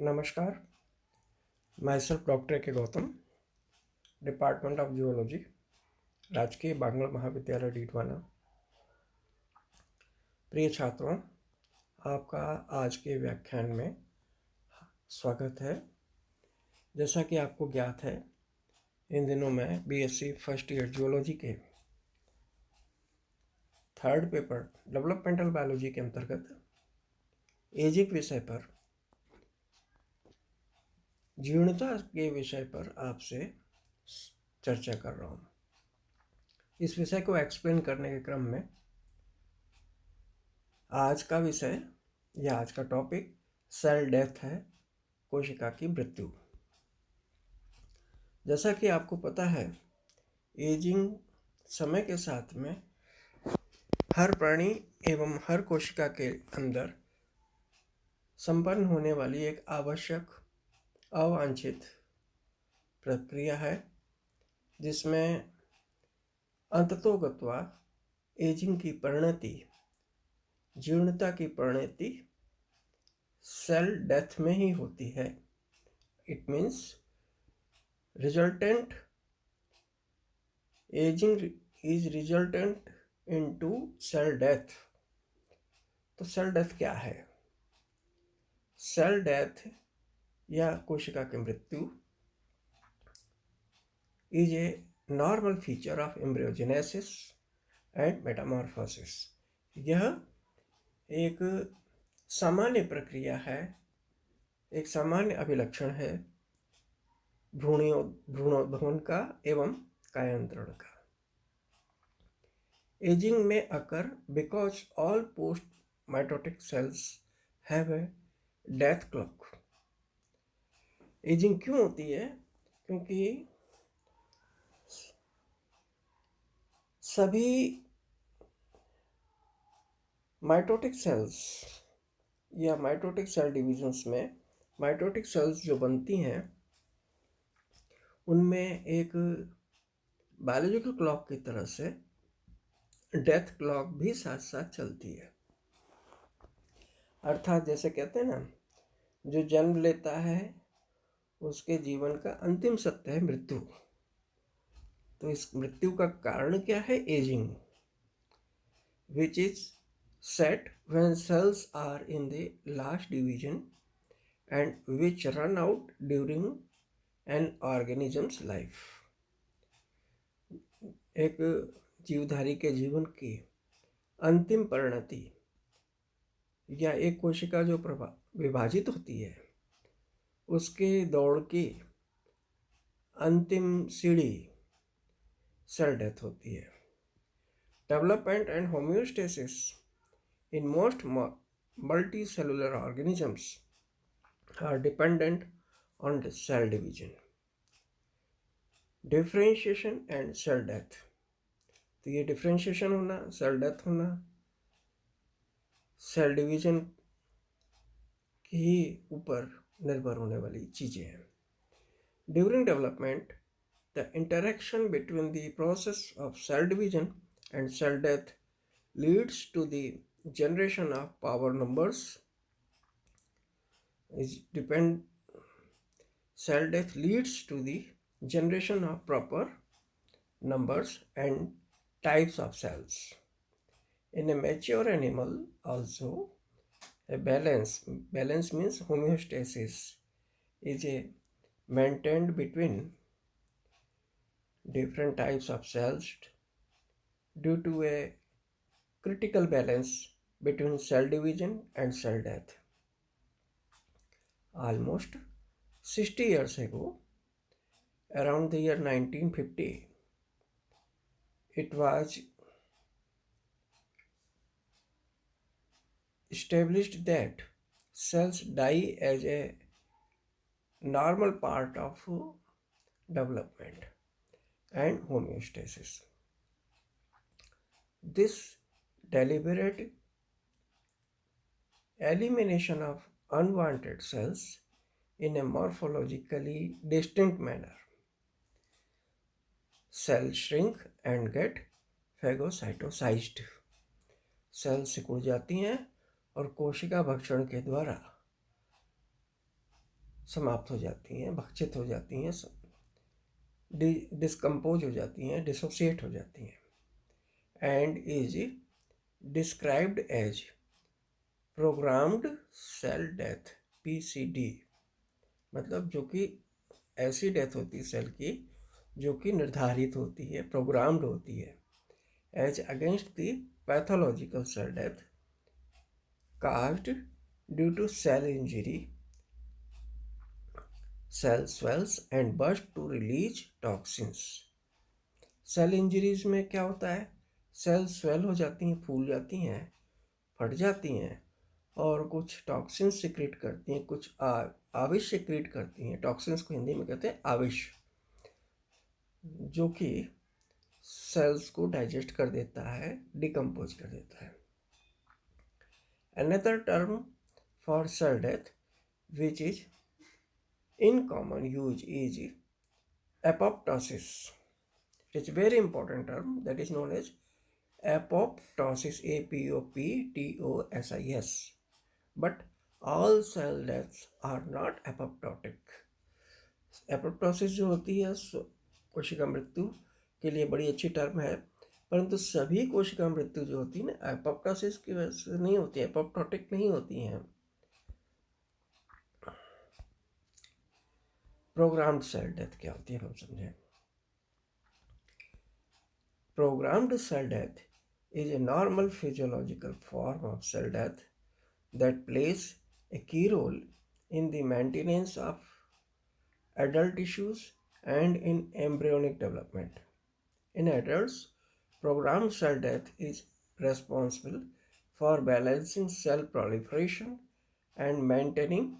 नमस्कार, my self doctor के Gautam, department of zoology, राजकीय बांग्ला महाविद्यालय डीडवाना। प्रिय छात्रों, आपका आज के व्याख्यान में स्वागत है। जैसा कि आपको ज्ञात है, इन दिनों मैं बीएससी फर्स्ट ईयर जूलॉजी के थर्ड पेपर डेवलपमेंटल बायोलॉजी के अंतर्गत एजिंग विषय पर, जीर्णता के विषय पर आपसे चर्चा कर रहा हूँ। इस विषय को एक्सप्लेन करने के क्रम में आज का विषय या आज का टॉपिक सेल डेथ है, कोशिका की मृत्यु। जैसा कि आपको पता है, एजिंग समय के साथ में हर प्राणी एवं हर कोशिका के अंदर संपन्न होने वाली एक आवश्यक अवांछित प्रक्रिया है, जिसमें अंततोगत्वा एजिंग की परिणति, जीर्णता की परिणति सेल डेथ में ही होती है। It means resultant ageing is resultant into cell death. तो सेल डेथ क्या है? सेल डेथ या कोशिका की मृत्यु is a normal feature of embryogenesis and metamorphosis. यह एक सामान्य प्रक्रिया है, एक सामान्य अभिलक्षण है भ्रूणोद्भवन का एवं कायांतरण का। एजिंग में occur because all post mitotic cells have a death clock. Aging क्यों होती है? क्योंकि सभी माइटोटिक सेल्स या माइटोटिक सेल डिविजन्स में माइटोटिक सेल्स जो बनती हैं, उनमें एक बायोलॉजिकल क्लॉक की तरह से डेथ क्लॉक भी साथ साथ चलती है। अर्थात जैसे कहते हैं ना, जो जन्म लेता है उसके जीवन का अंतिम सत्य है मृत्यु। तो इस मृत्यु का कारण क्या है? Ageing, which is set when cells are in the last division and which run out during an organism's life। एक जीवधारी के जीवन की अंतिम परिणति या एक कोशिका जो विभाजित होती है, उसके दौड़ की अंतिम सीढ़ी सेल डेथ होती है। Development and homeostasis in most multicellular organisms are dependent on the cell division, differentiation and cell death। तो ये डिफ्रेंशिएशन होना, सेल डेथ होना, सेल डिवीजन के ऊपर निर्भर होने वाली चीजें हैं। During development, the interaction between the process of cell division and cell death leads to the generation of power numbers cell death leads to the generation of proper numbers and types of cells. In a mature animal also, a balance means homeostasis is maintained between different types of cells due to a critical balance between cell division and cell death. Almost 60 years ago, around the year 1950, it was established that cells die as a normal part of development and homeostasis. This deliberate elimination of unwanted cells in a morphologically distinct manner, cells shrink and get phagocytosized। Cell सिकुड़ जाती हैं और कोशिका भक्षण के द्वारा समाप्त हो जाती हैं, भक्षित हो जाती हैं, डिस्कम्पोज हो जाती हैं, डिसोसिएट हो जाती हैं, and is described as programmed cell death, PCD। मतलब जो कि ऐसी डेथ होती है सेल की जो कि निर्धारित होती है, प्रोग्राम्ड होती है, as against the pathological cell death caused due to cell injury, cell swells and burst to release toxins। Cell injuries में क्या होता है, सेल स्वेल हो जाती हैं, फूल जाती हैं, फट जाती हैं और कुछ टॉक्सिन सिक्रेट करती हैं, कुछ आविश सिक्रेट करती हैं। टॉक्सिन्स को हिंदी में कहते हैं आविश, जो कि सेल्स को डाइजेस्ट कर देता है, डिकम्पोज कर देता है। Another term for cell death which is in common use is apoptosis. It's a very important term that is known as apoptosis, APOPTOSIS. But all cell deaths are not apoptotic. Apoptosis जो होती है कोशिका मृत्यु के लिए बड़ी अच्छी term है, परंतु सभी कोशिका मृत्यु जो होती है ना एपोप्टोसिस की वजह से नहीं होती है, एपोप्टोटिक नहीं होती हैं। प्रोग्राम्ड सेल डेथ क्या होती है हम समझें। Programmed cell death is a normal physiological form of cell death that plays a key role in the maintenance of adult tissues and in embryonic development. In adults, programmed cell death is responsible for balancing cell proliferation and maintaining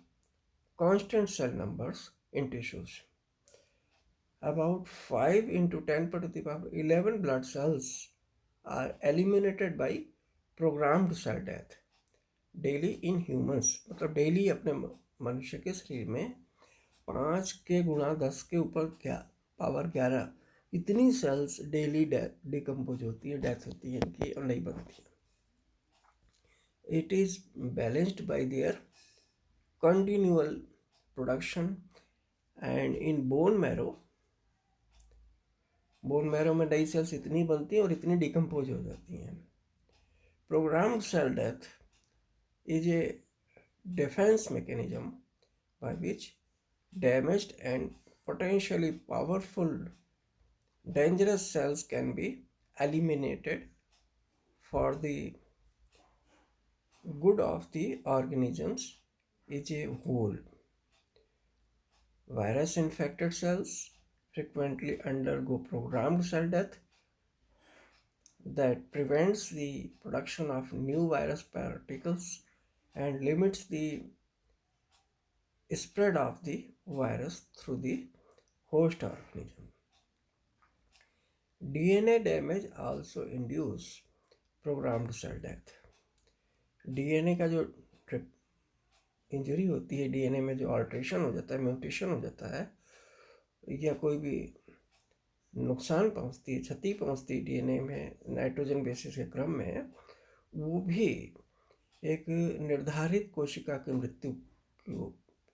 constant cell numbers in tissues. About 5 into 10 to the power 11 blood cells are eliminated by programmed cell death daily in humans. मतलब daily अपने मनुष्य के शरीर में 5 के गुणा 10 के ऊपर क्या पावर 11 इतनी सेल्स डेली डिकम्पोज होती है, डेथ होती है इनकी और नहीं बनती है। It is balanced bye there continual production and in bone marrow में नई सेल्स इतनी बनती हैं और इतनी डिकम्पोज हो जाती हैं। Programmed cell death is a defense mechanism by which damaged and potentially powerful dangerous cells can be eliminated for the good of the organisms as a whole. Virus infected cells frequently undergo programmed cell death that prevents the production of new virus particles and limits the spread of the virus through the host organism. DNA damage also induce programmed cell death. DNA का जो injury होती है, DNA में जो alteration हो जाता है, mutation हो जाता है या कोई भी नुकसान पहुंचती है, क्षति पहुंचती है DNA में नाइट्रोजन बेसिस के क्रम में, वो भी एक निर्धारित कोशिका की मृत्यु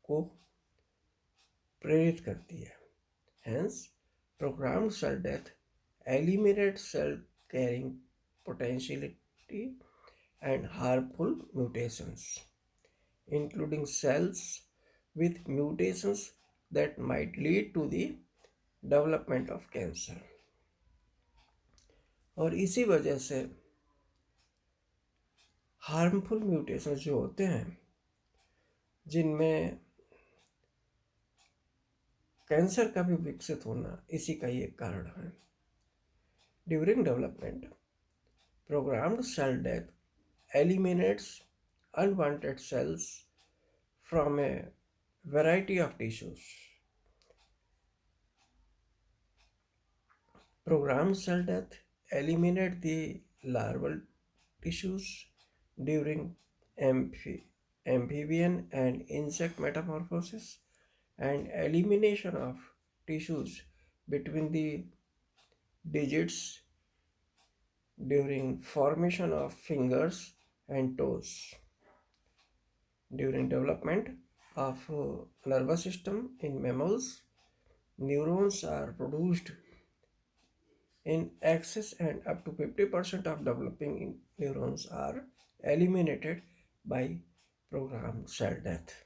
को प्रेरित करती है। Hence, programmed cell death eliminates cell carrying potentiality and harmful mutations, including cells with mutations that might lead to the development of cancer। और इसी वजह से हार्मफुल म्यूटेशंस जो होते हैं जिनमें कैंसर का भी विकसित होना इसी का ही एक कारण है। During development programmed cell death eliminates unwanted cells from a variety of tissues. Programmed cell death eliminate the larval tissues during amphibian and insect metamorphosis and elimination of tissues between the digits during formation of fingers and toes. During development, of nervous system in mammals, neurons are produced in excess and up to 50% of developing neurons are eliminated by programmed cell death.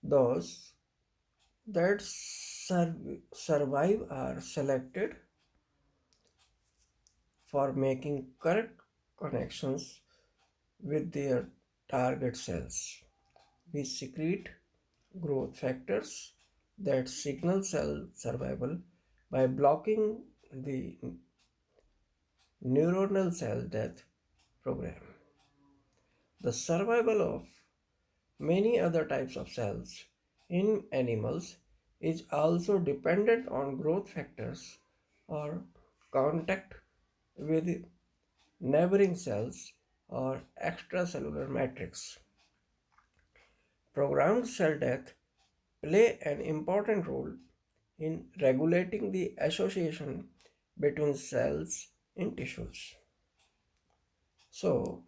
Those that survive are selected for making correct connections with their target cells. We secrete growth factors that signal cell survival by blocking the neuronal cell death program. The survival of many other types of cells in animals is also dependent on growth factors or contact with neighboring cells or extracellular matrix. Programmed cell death play an important role in regulating the association between cells in tissues. So,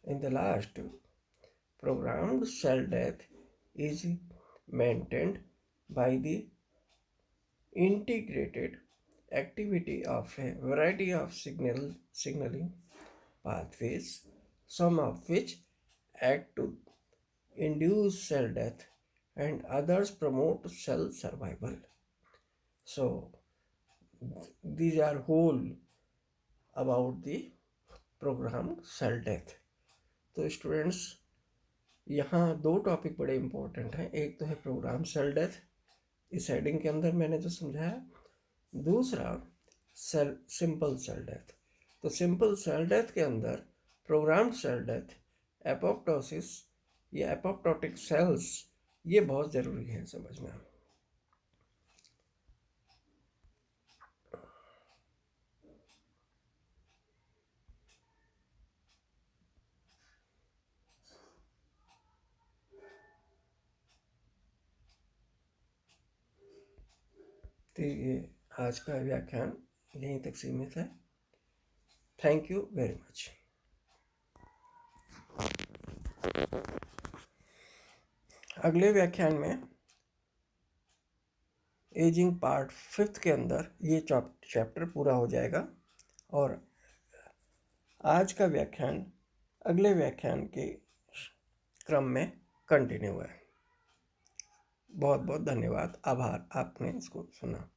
in the last, programmed cell death is maintained by the integrated activity of a variety of signaling pathways, some of which act to induce cell death and others promote cell survival. So these are whole about the programmed cell death. तो students यहाँ दो topic बड़े important हैं. एक तो है programme cell death, इस heading के अंदर मैंने जो समझाया. दूसरा सिंपल सेल डेथ. तो सिंपल सेल डेथ के अंदर प्रोग्राम्ड सेल डेथ, एपोप्टोसिस या एपोप्टोटिक सेल्स, ये बहुत ज़रूरी है समझना. तो ये आज का व्याख्यान यहीं तक सीमित है. Thank you very much. अगले व्याख्यान में एजिंग पार्ट 5 के अंदर ये चैप्टर पूरा हो जाएगा और आज का व्याख्यान अगले व्याख्यान के क्रम में कंटिन्यू है. बहुत बहुत धन्यवाद, आभार, आपने इसको सुना.